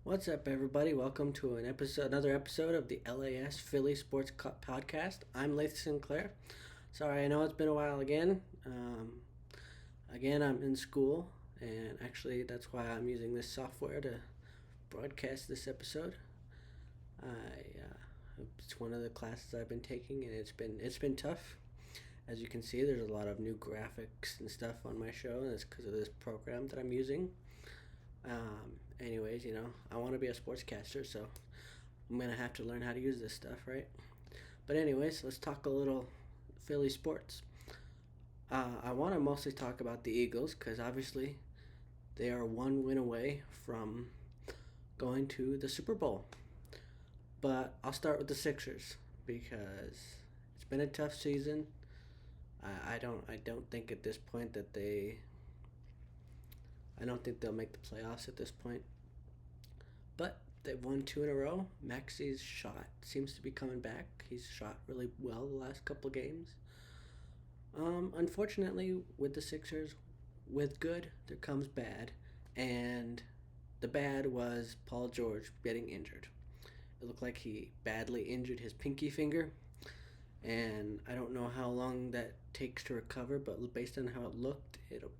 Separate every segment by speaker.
Speaker 1: What's up, everybody? Welcome to another episode of the LAS Philly Sports Podcast. I'm Lath Sinclair. Sorry, I know it's been a while again. Again, I'm in school, and actually, that's why I'm using this software to broadcast this episode. It's one of the classes I've been taking, and it's been tough. As you can see, there's a lot of new graphics and stuff on my show, and it's because of this program that I'm using. Anyways, I want to be a sportscaster, so I'm going to have to learn how to use this stuff, right? But anyways, let's talk a little Philly sports. I want to mostly talk about the Eagles because obviously they are one win away from going to the Super Bowl. But I'll start with the Sixers because it's been a tough season. I don't think at this point that I don't think they'll make the playoffs at this point. But they've won two in a row. Maxi's shot seems to be coming back. He's shot really well the last couple of games. Unfortunately, with the Sixers, with good, there comes bad. And the bad was Paul George getting injured. It looked like he badly injured his pinky finger. And I don't know how long that takes to recover, but based on how it looked, it'll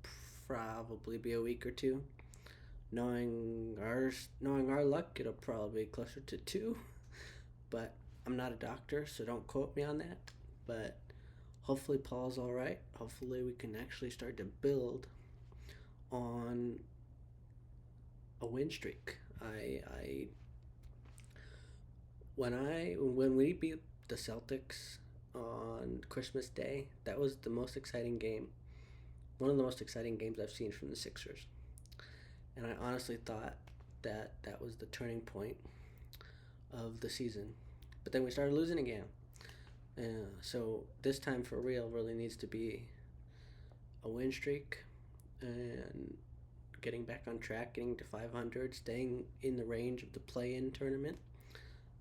Speaker 1: probably be a week or two. Knowing our luck, it'll probably be closer to 2. But I'm not a doctor, so don't quote me on that. But hopefully Paul's all right. Hopefully we can actually start to build on a win streak. When we beat the Celtics on Christmas Day, that was the most exciting game. One of the most exciting games I've seen from the Sixers. And I honestly thought that that was the turning point of the season. But then we started losing again. So this time for real really needs to be a win streak and getting back on track, getting to 500, staying in the range of the play-in tournament.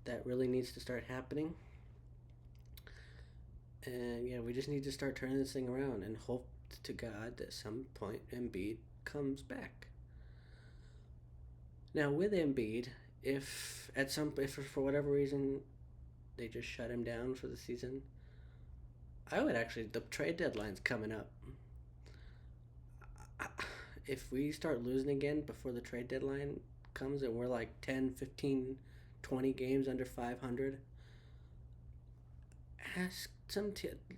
Speaker 1: That really needs to start happening. And yeah, we just need to start turning this thing around and hope to God that at some point Embiid comes back. Now with Embiid, if for whatever reason they just shut him down for the season, the trade deadline's coming up. If we start losing again before the trade deadline comes and we're like 10, 15, 20 games under 500,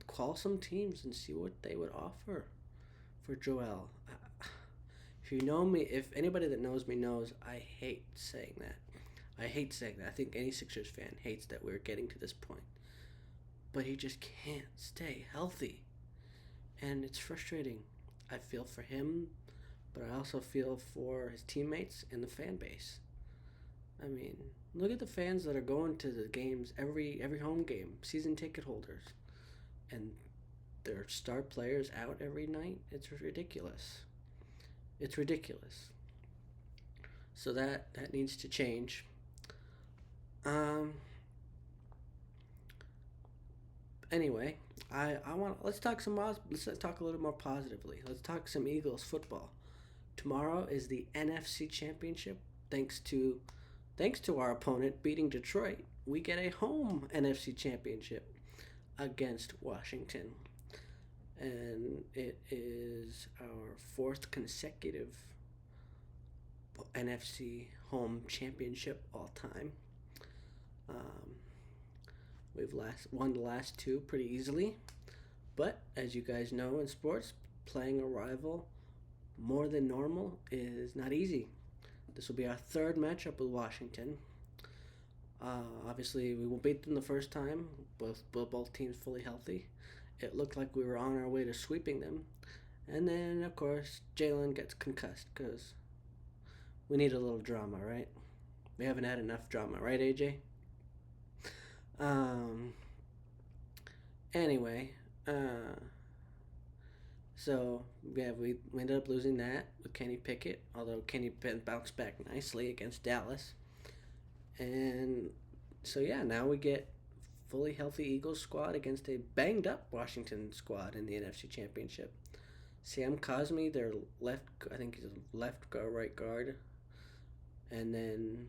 Speaker 1: call some teams and see what they would offer for Joel. If anybody that knows me knows, I hate saying that. I think any Sixers fan hates that we're getting to this point. But he just can't stay healthy. And it's frustrating. I feel for him, but I also feel for his teammates and the fan base. I mean, look at the fans that are going to the games, every home game, season ticket holders. And their star players out every night. It's ridiculous. It's ridiculous. So that needs to change. Anyway, let's talk a little more positively. Let's talk some Eagles football. Tomorrow is the NFC Championship. Thanks to our opponent beating Detroit, we get a home NFC Championship against Washington. And it is our 4th consecutive NFC home championship all time. We've won the last 2 pretty easily. But as you guys know in sports, playing a rival more than normal is not easy. This will be our 3rd matchup with Washington. Obviously, we will beat them the first time, both teams fully healthy. It looked like we were on our way to sweeping them. And then, of course, Jalen gets concussed because we need a little drama, right? We haven't had enough drama, right, AJ? Anyway, so yeah, we ended up losing that with Kenny Pickett, although Kenny bounced back nicely against Dallas. And so yeah, now we get fully healthy Eagles squad against a banged up Washington squad in the NFC Championship. Sam Cosmi, their left, I think he's a left guard, right guard, and then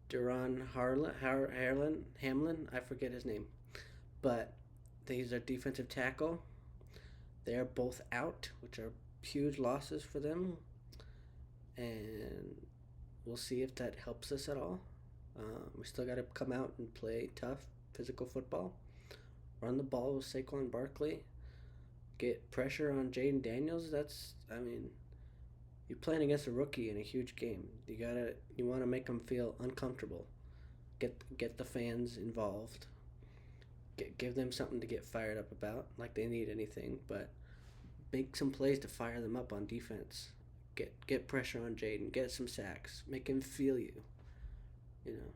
Speaker 1: Duron Hamlin, I forget his name, but he's our defensive tackle. They're both out, which are huge losses for them, and we'll see if that helps us at all. We still got to come out and play tough, physical football. Run the ball with Saquon Barkley. Get pressure on Jaden Daniels. You're playing against a rookie in a huge game. You want to make them feel uncomfortable. Get the fans involved. Give them something to get fired up about, like they need anything. But make some plays to fire them up on defense. Get pressure on Jaden. Get some sacks. Make him feel you. You know,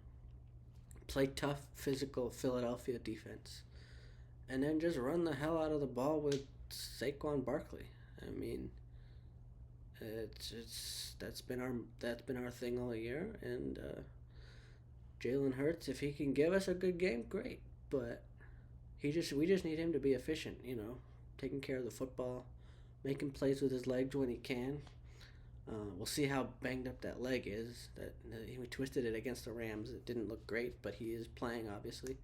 Speaker 1: play tough, physical Philadelphia defense, and then just run the hell out of the ball with Saquon Barkley. I mean, that's been our thing all year, and Jalen Hurts, if he can give us a good game, great. But we just need him to be efficient. Taking care of the football, making plays with his legs when he can. We'll see how banged up that leg is. That he twisted it against the Rams. It didn't look great, but he is playing obviously,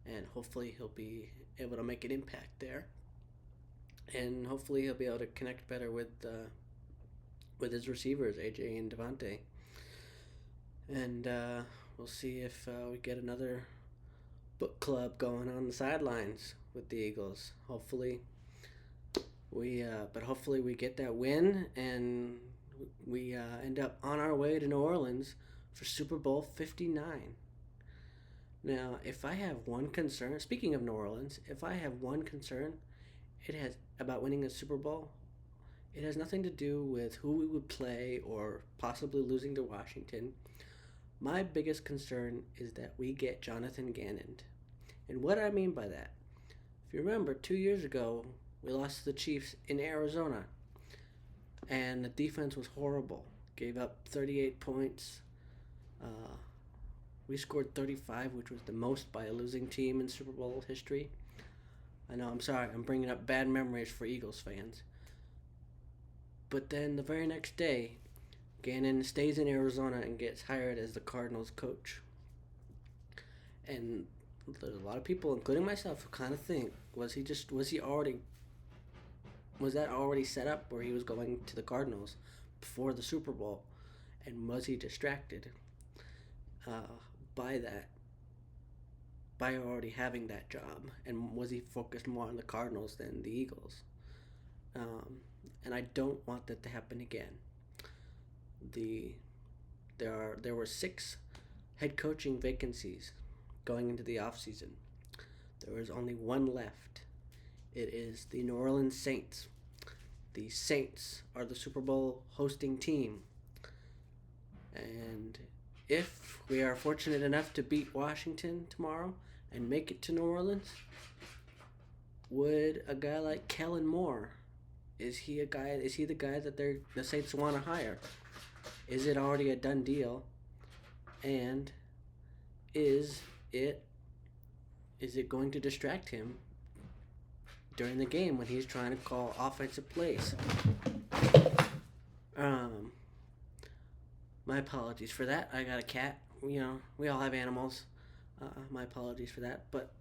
Speaker 1: and hopefully he'll be able to make an impact there. And hopefully he'll be able to connect better with his receivers, AJ and Devontae. And we'll see if we get another book club going on the sidelines with the Eagles. Hopefully we get that win, and we end up on our way to New Orleans for Super Bowl 59. Now, if I have one concern, speaking of New Orleans, if I have one concern, it has about winning a Super Bowl. It has nothing to do with who we would play or possibly losing to Washington. My biggest concern is that we get Jonathan Gannon. And what I mean by that, if you remember, 2 years ago, we lost to the Chiefs in Arizona, and the defense was horrible. Gave up 38 points. We scored 35, which was the most by a losing team in Super Bowl history. I know, I'm sorry, I'm bringing up bad memories for Eagles fans. But then the very next day, Gannon stays in Arizona and gets hired as the Cardinals coach. And there's a lot of people, including myself, who kind of think, was that already set up where he was going to the Cardinals before the Super Bowl? And was he distracted by already having that job? And was he focused more on the Cardinals than the Eagles? And I don't want that to happen again. There were 6 head coaching vacancies going into the offseason. There is only one left. It is the New Orleans Saints. The Saints are the Super Bowl hosting team. And if we are fortunate enough to beat Washington tomorrow and make it to New Orleans, would a guy like Kellen Moore, is he the guy that the Saints want to hire? Is it already a done deal? And is it going to distract him during the game when he's trying to call offensive plays? My apologies for that. I got a cat. We all have animals. My apologies for that. But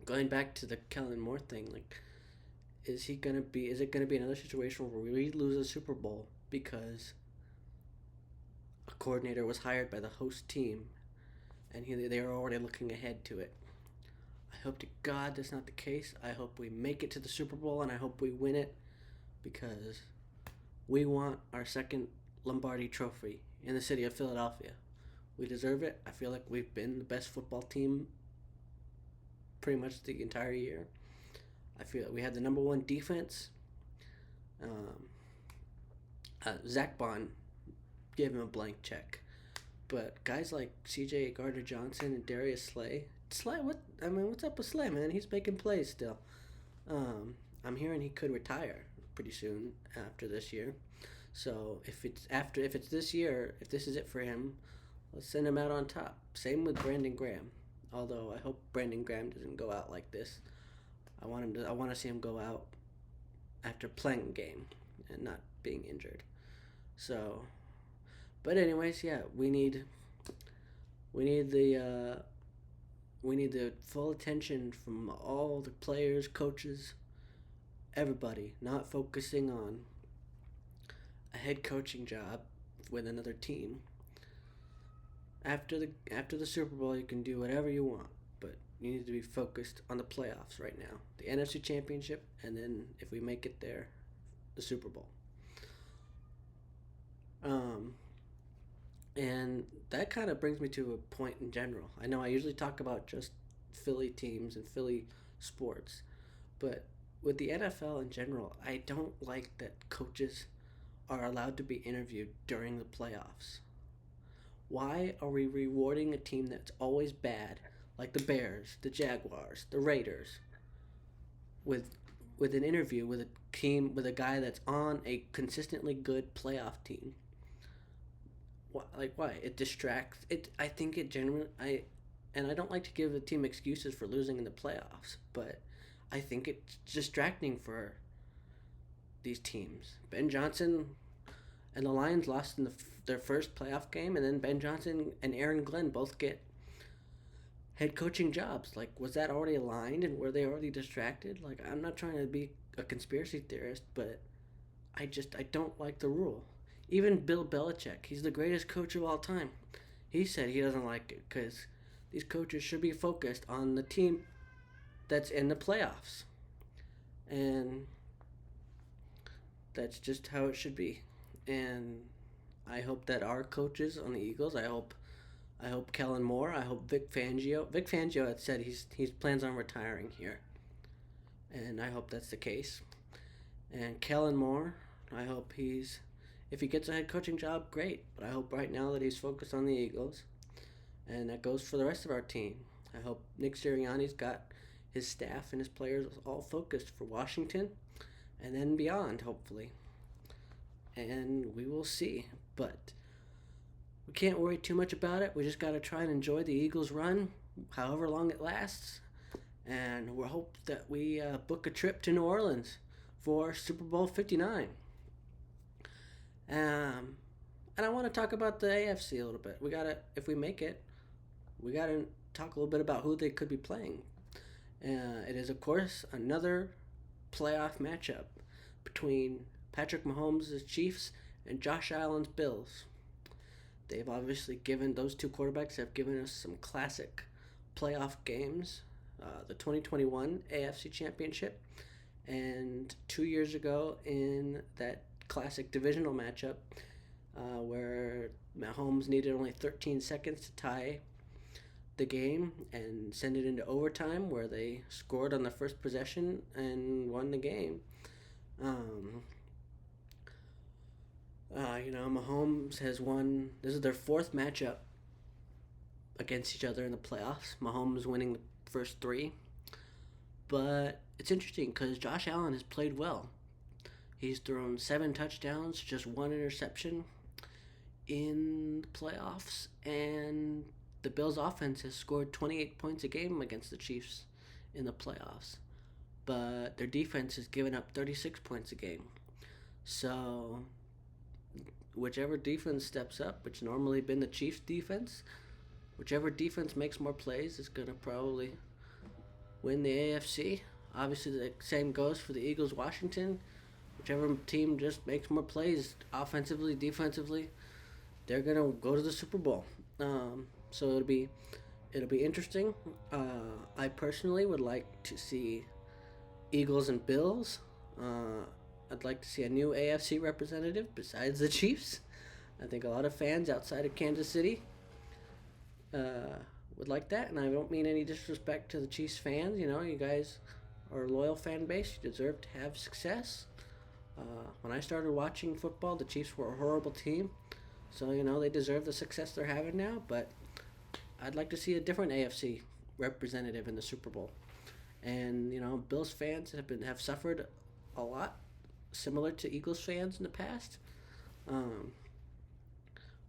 Speaker 1: going back to the Kellen Moore thing, is it gonna be another situation where we lose a Super Bowl because a coordinator was hired by the host team and they are already looking ahead to it? I hope to God that's not the case. I hope we make it to the Super Bowl, and I hope we win it, because we want our second Lombardi trophy in the city of Philadelphia. We deserve it. I feel like we've been the best football team pretty much the entire year. I feel like we had the number 1 defense. Zach Bond gave him a blank check. But guys like C.J. Gardner-Johnson and Darius Slay, what's up with Slay, man? He's making plays still. I'm hearing he could retire pretty soon after this year. So if it's this year, if this is it for him, let's send him out on top. Same with Brandon Graham. Although I hope Brandon Graham doesn't go out like this. I want to see him go out after playing a game and not being injured. So, But anyways, yeah, we need the we need the full attention from all the players, coaches, everybody, not focusing on a head coaching job with another team. After the Super Bowl, you can do whatever you want, but you need to be focused on the playoffs right now, the NFC Championship, and then if we make it there, the Super Bowl. Um, and that kind of brings me to a point in general. I know I usually talk about just Philly teams and Philly sports, but with the NFL in general, I don't like that coaches are allowed to be interviewed during the playoffs. Why are we rewarding a team that's always bad, like the Bears, the Jaguars, the Raiders, with with an interview with a team with a guy that's on a consistently good playoff team? Like why? It distracts. It. I think it generally. I don't like to give a team excuses for losing in the playoffs, but I think it's distracting for these teams. Ben Johnson and the Lions lost in their first playoff game, and then Ben Johnson and Aaron Glenn both get head coaching jobs. Like, was that already aligned, and were they already distracted? Like, I'm not trying to be a conspiracy theorist, but I don't like the rule. Even Bill Belichick, he's the greatest coach of all time. He said he doesn't like it because these coaches should be focused on the team that's in the playoffs, and that's just how it should be. And I hope that our coaches on the Eagles, I hope Kellen Moore, I hope Vic Fangio. Vic Fangio had said he's plans on retiring here, and I hope that's the case. And Kellen Moore, I hope if he gets a head coaching job, great. But I hope right now that he's focused on the Eagles, and that goes for the rest of our team. I hope Nick Sirianni's got his staff and his players all focused for Washington, and then beyond, hopefully. And we will see. But we can't worry too much about it. We just got to try and enjoy the Eagles' run, however long it lasts. And we hope that we book a trip to New Orleans for Super Bowl 59. And I want to talk about the AFC a little bit. If we make it, we gotta talk a little bit about who they could be playing. It is, of course, another playoff matchup between Patrick Mahomes' Chiefs and Josh Allen's Bills. They've obviously those two quarterbacks have given us some classic playoff games. The 2021 AFC Championship, and 2 years ago in that classic divisional matchup where Mahomes needed only 13 seconds to tie the game and send it into overtime, where they scored on the first possession and won the game. Mahomes has won. This is their fourth matchup against each other in the playoffs. Mahomes winning the first three. But it's interesting because Josh Allen has played well. He's thrown 7 touchdowns, just 1 interception in the playoffs, and the Bills' offense has scored 28 points a game against the Chiefs in the playoffs. But their defense has given up 36 points a game. So whichever defense steps up, which normally been the Chiefs' defense, whichever defense makes more plays is going to probably win the AFC. Obviously, the same goes for the Eagles-Washington. Whichever team just makes more plays offensively, defensively, they're gonna go to the Super Bowl. So it'll be interesting. I personally would like to see Eagles and Bills. I'd like to see a new AFC representative besides the Chiefs. I think a lot of fans outside of Kansas City would like that, and I don't mean any disrespect to the Chiefs fans. You guys are a loyal fan base. You deserve to have success. When I started watching football, the Chiefs were a horrible team. So, they deserve the success they're having now. But I'd like to see a different AFC representative in the Super Bowl. And, Bills fans have suffered a lot, similar to Eagles fans in the past.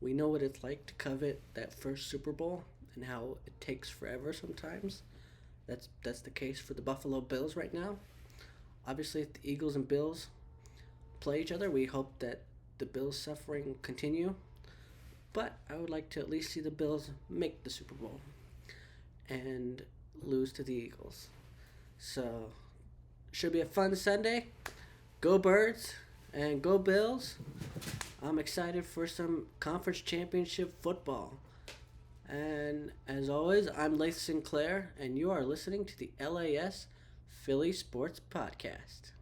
Speaker 1: We know what it's like to covet that first Super Bowl and how it takes forever sometimes. That's the case for the Buffalo Bills right now. Obviously, if the Eagles and Bills play each other, we hope that the Bills' suffering will continue. But I would like to at least see the Bills make the Super Bowl and lose to the Eagles. So, should be a fun Sunday. Go Birds and go Bills. I'm excited for some conference championship football. And as always, I'm Lath Sinclair, and you are listening to the LAS Philly Sports Podcast.